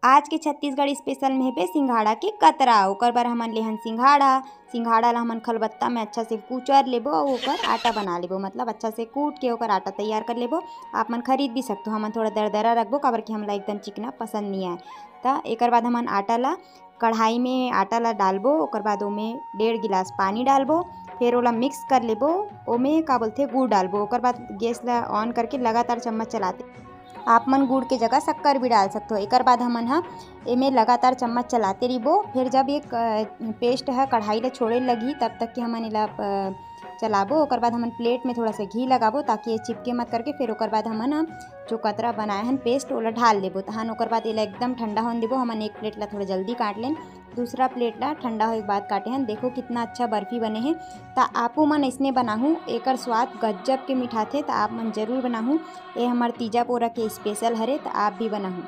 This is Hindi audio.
आज के छत्तीसगढ़ स्पेशल में पे सिंघाड़ा के कतरा। ओकर बर हमन लेहन सिंघाड़ा ला हमन खलबत्ता में अच्छा से कुचर लेबो और ओकर आटा बना लेबो, मतलब अच्छा से कूट के ओकर आटा तैयार कर लेबो। आप मन खरीद भी सकते हो, हमन थोड़ा दरदरा रखबो काबर कि हमला एकदम चिकना पसंद नहीं आए। तो एकर बाद हमन आटा ला कढ़ाई में आटा ला डालबो, ओकर बाद ओमे 1.5 गिलास पानी डालबो, फिर ओला मिक्स कर लेबो। ओमे का बोलथे गुड़ डालबो, ओकर बाद गैस ला ऑन करके लगातार चम्मच चलाते आप मन गुड़ के जगह शक्कर भी डाल सकते हो। एकर बाद हमन एमे लगातार चम्मच चलाते रहिबो। फिर जब एक पेस्ट है कढ़ाई ला छोड़े लगी तब तक कि हमन एला चलाबो। ओकर बाद हमन प्लेट में थोड़ा सा घी लगाबो ताकि ये चिपके मत करके। फिर ओकर बाद हमन जो कतरा बनाए हन पेस्ट ओला ढाल देबो तहन। ओकर बाद एला एकदम ठंडा होने देबो। हमन एक प्लेट ला थोड़ा जल्दी काट लेन, दूसरा प्लेट ला ठंडा होए के बाद काटे हन। देखो कितना अच्छा बर्फी बने हैं। तो आपो मन ऐसने बनाहूँ, एकर स्वाद गजब के मिठाथे। तो आप मन जरूर बनाहूँ, ये हमार तीजा पोरा के स्पेशल हरे। तो आप भी बनाहूँ।